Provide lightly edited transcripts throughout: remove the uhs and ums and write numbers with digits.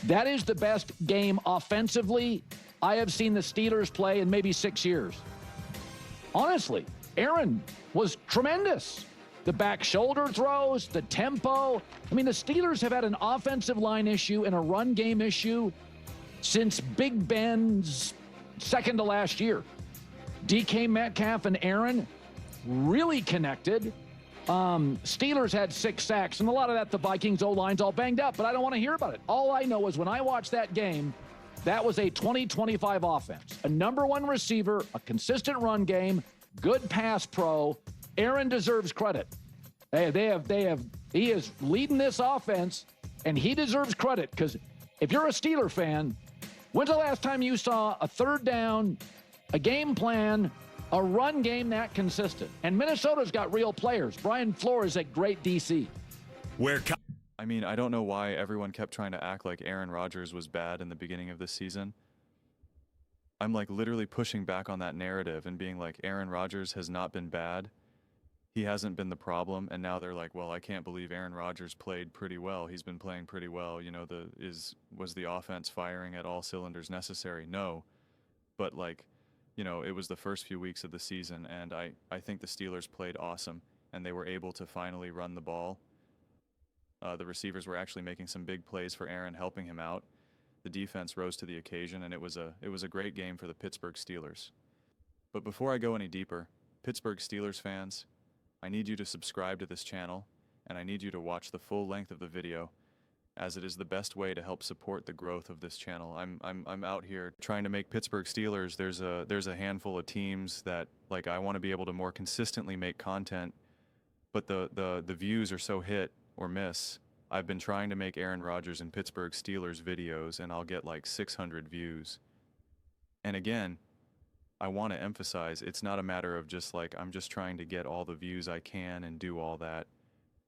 That is the best game offensively I have seen the Steelers play in maybe 6 years. Honestly, Aaron was tremendous. The back shoulder throws, the tempo. I mean, the Steelers have had an offensive line issue and a run game issue since Big Ben's second to last year. DK Metcalf and Aaron really connected. Steelers had 6 sacks, and a lot of that the Vikings O-line's all banged up, but I don't want to hear about it. All I know is when I watched that game, that was a 20-25 offense. A number one receiver, a consistent run game, good pass pro. Aaron deserves credit. He is leading this offense, and he deserves credit because if you're a Steeler fan, when's the last time you saw a third down, a game plan, a run game that consistent? And Minnesota's got real players. Brian Flores at great DC. I mean, I don't know why everyone kept trying to act like Aaron Rodgers was bad in the beginning of this season. I'm like literally pushing back on that narrative and being like, Aaron Rodgers has not been bad. He hasn't been the problem. And now they're like, well, I can't believe Aaron Rodgers played pretty well. He's been playing pretty well. You know, was the offense firing at all cylinders necessary? No. But like, you know, it was the first few weeks of the season, and I think the Steelers played awesome, and they were able to finally run the ball. The receivers were actually making some big plays for Aaron, helping him out. The defense rose to the occasion, and it was a great game for the Pittsburgh Steelers. But before I go any deeper, Pittsburgh Steelers fans, I need you to subscribe to this channel, and I need you to watch the full length of the video, as it is the best way to help support the growth of this channel. I'm out here trying to make Pittsburgh Steelers. There's a handful of teams that like I want to be able to more consistently make content, but the views are so hit or miss. I've been trying to make Aaron Rodgers and Pittsburgh Steelers videos, and I'll get like 600 views. And again, I want to emphasize it's not a matter of just like I'm just trying to get all the views I can and do all that.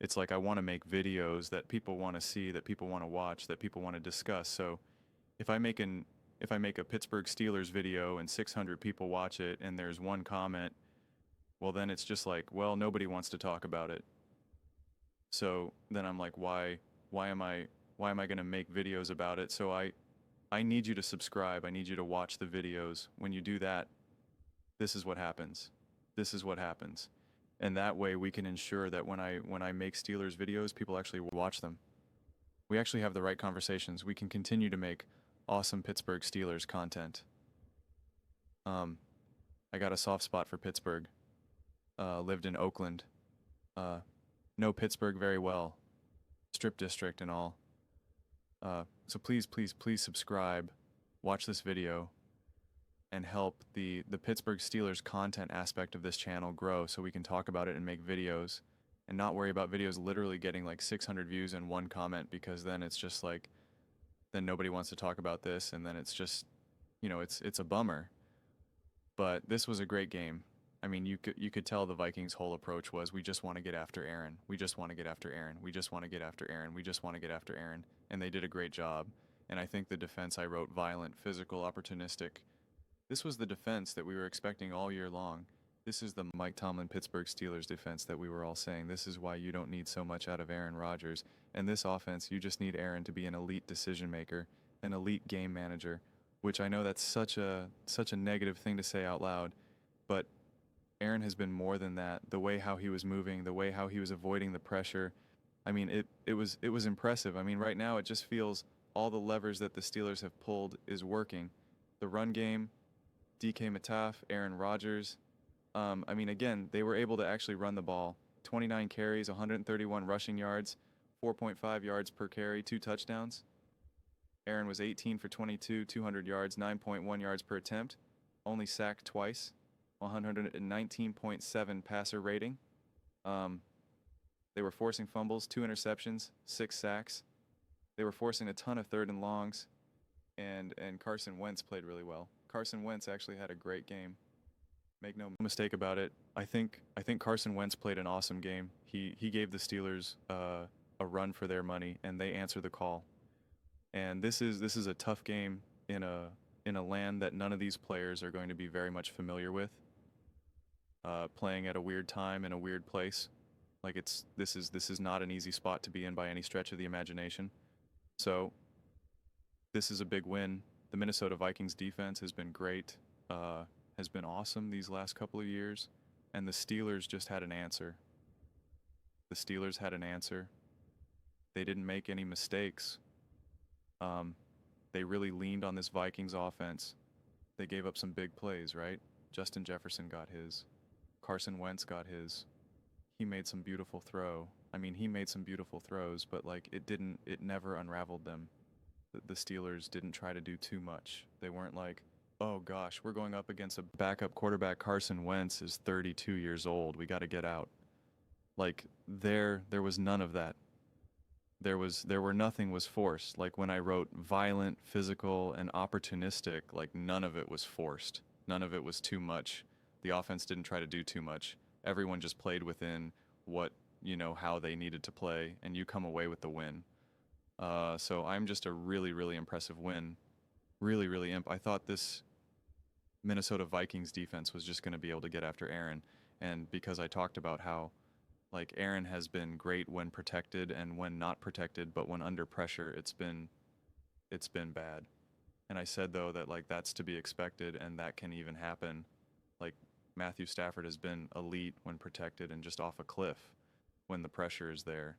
It's like I want to make videos that people want to see, that people want to watch, that people want to discuss. So if I make a Pittsburgh Steelers video and 600 people watch it and there's one comment, well then it's just like, well, nobody wants to talk about it. So then I'm like, why am I going to make videos about it? So I need you to subscribe. I need you to watch the videos. When you do that, this is what happens. This is what happens. And that way we can ensure that when I make Steelers videos, people actually watch them. We actually have the right conversations. We can continue to make awesome Pittsburgh Steelers content. I got a soft spot for Pittsburgh. Lived in Oakland. Know Pittsburgh very well. Strip district and all. So please subscribe, watch this video, and help the Pittsburgh Steelers content aspect of this channel grow so we can talk about it and make videos and not worry about videos literally getting like 600 views and one comment, because then it's just like, then nobody wants to talk about this, and then it's just, you know, it's a bummer. But this was a great game. I mean, you could tell the Vikings' whole approach was, we just want to get after Aaron. We just want to get after Aaron. We just want to get after Aaron. We just want to get after Aaron. And they did a great job. And I think the defense I wrote, violent, physical, opportunistic. This was the defense that we were expecting all year long. This is the Mike Tomlin Pittsburgh Steelers defense that we were all saying. This is why you don't need so much out of Aaron Rodgers. And this offense, you just need Aaron to be an elite decision maker, an elite game manager, which I know that's such a negative thing to say out loud, but Aaron has been more than that. The way how he was moving, the way how he was avoiding the pressure. I mean, it was impressive. I mean, right now it just feels all the levers that the Steelers have pulled is working. The run game, DK Metcalf, Aaron Rodgers. I mean, again, they were able to actually run the ball. 29 carries, 131 rushing yards, 4.5 yards per carry, 2 touchdowns. Aaron was 18 for 22, 200 yards, 9.1 yards per attempt. Only sacked twice, 119.7 passer rating. They were forcing fumbles, 2 interceptions, 6 sacks. They were forcing a ton of third and longs, and Carson Wentz played really well. Carson Wentz actually had a great game. Make no mistake about it. I think Carson Wentz played an awesome game. He gave the Steelers a run for their money, and they answered the call. And this is a tough game in a land that none of these players are going to be very much familiar with. Playing at a weird time in a weird place. Like this is not an easy spot to be in by any stretch of the imagination. So This is a big win. The Minnesota Vikings defense has been great, has been awesome these last couple of years, and the Steelers just had an answer. The Steelers had an answer. They didn't make any mistakes. Um, they really leaned on this Vikings offense. They gave up some big plays, right? Justin Jefferson got his. Carson Wentz got his. He made some beautiful throw. I mean, he made some beautiful throws, but like it never unraveled them. The Steelers didn't try to do too much. They weren't like, oh gosh, we're going up against a backup quarterback. Carson Wentz is 32 years old. We got to get out. Like there was none of that. Nothing was forced. Like when I wrote violent, physical, and opportunistic, like none of it was forced. None of it was too much. The offense didn't try to do too much. Everyone just played within what, how they needed to play, and you come away with the win. So I'm just a really, really impressive win. Really, really I thought this Minnesota Vikings defense was just going to be able to get after Aaron. And because I talked about how like Aaron has been great when protected and when not protected, but when under pressure, it's been bad. And I said though that like that's to be expected and that can even happen. Like Matthew Stafford has been elite when protected and just off a cliff when the pressure is there.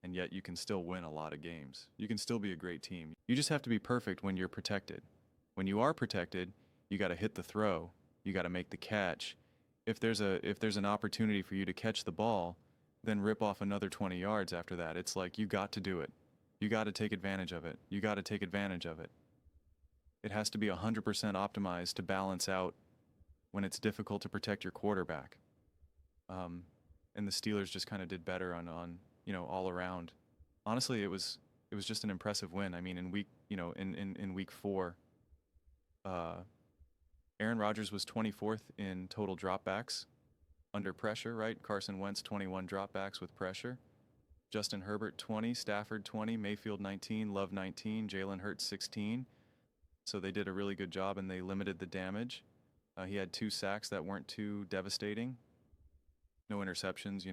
And yet you can still win a lot of games. You can still be a great team. You just have to be perfect when you're protected. When you are protected, you got to hit the throw. You got to make the catch. If there's an opportunity for you to catch the ball, then rip off another 20 yards after that. It's like you got to do it. You got to take advantage of it. You got to take advantage of it. It has to be 100% optimized to balance out when it's difficult to protect your quarterback. And the Steelers just kind of did better on all around. Honestly, it was just an impressive win. I mean, in week 4, Aaron Rodgers was 24th in total dropbacks under pressure, right? Carson Wentz 21 dropbacks with pressure. Justin Herbert 20, Stafford 20, Mayfield 19, Love 19, Jalen Hurts 16. So they did a really good job and they limited the damage. He had 2 sacks that weren't too devastating. No interceptions,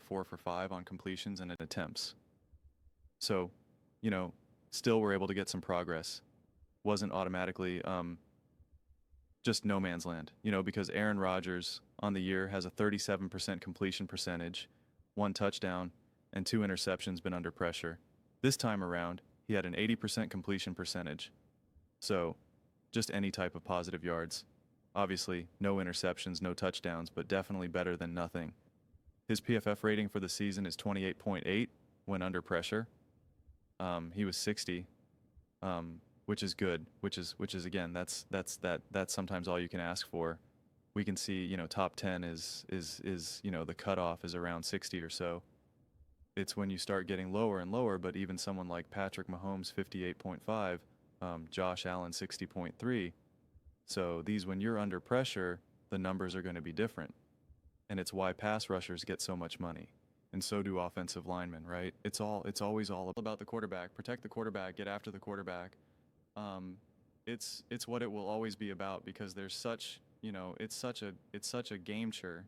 4 for 5 on completions and attempts. So, still were able to get some progress. Wasn't automatically just no man's land, because Aaron Rodgers on the year has a 37% completion percentage, 1 touchdown, and 2 interceptions been under pressure. This time around, he had an 80% completion percentage. So, just any type of positive yards. Obviously, no interceptions, no touchdowns, but definitely better than nothing. His PFF rating for the season is 28.8 when under pressure. He was 60, which is good. Which is again, that's sometimes all you can ask for. We can see, top 10 is the cutoff is around 60 or so. It's when you start getting lower and lower, but even someone like Patrick Mahomes 58.5, Josh Allen 60.3. So when you're under pressure, the numbers are going to be different. And it's why pass rushers get so much money. And so do offensive linemen, right? It's always all about the quarterback. Protect the quarterback, get after the quarterback. It's what it will always be about because there's such, it's such a game changer.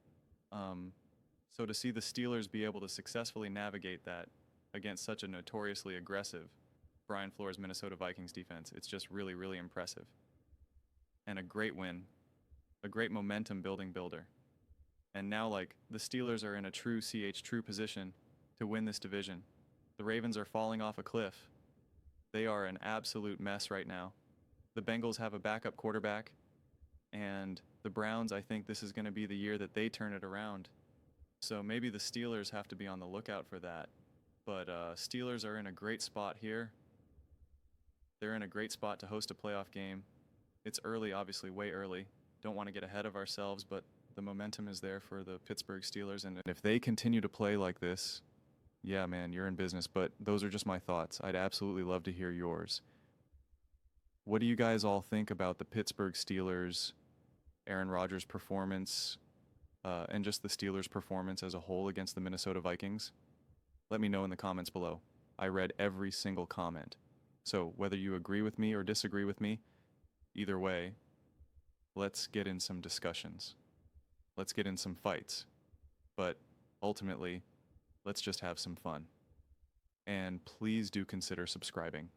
So to see the Steelers be able to successfully navigate that against such a notoriously aggressive Brian Flores Minnesota Vikings defense, it's just really, really impressive. And a great win, a great momentum building builder. And now, the Steelers are in a true position to win this division. The Ravens are falling off a cliff. They are an absolute mess right now. The Bengals have a backup quarterback. And the Browns, I think this is going to be the year that they turn it around. So maybe the Steelers have to be on the lookout for that. But Steelers are in a great spot here. They're in a great spot to host a playoff game. It's early, obviously, way early. Don't want to get ahead of ourselves, but the momentum is there for the Pittsburgh Steelers. And if they continue to play like this, yeah, man, you're in business. But those are just my thoughts. I'd absolutely love to hear yours. What do you guys all think about the Pittsburgh Steelers, Aaron Rodgers' performance, and just the Steelers' performance as a whole against the Minnesota Vikings? Let me know in the comments below. I read every single comment. So whether you agree with me or disagree with me, either way, let's get in some discussions. Let's get in some fights. But ultimately, let's just have some fun. And please do consider subscribing.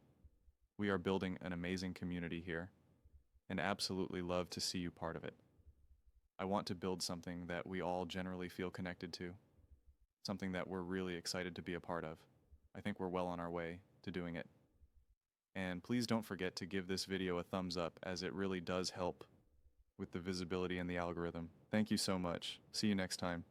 We are building an amazing community here and absolutely love to see you part of it. I want to build something that we all generally feel connected to, something that we're really excited to be a part of. I think we're well on our way to doing it. And please don't forget to give this video a thumbs up, as it really does help with the visibility and the algorithm. Thank you so much. See you next time.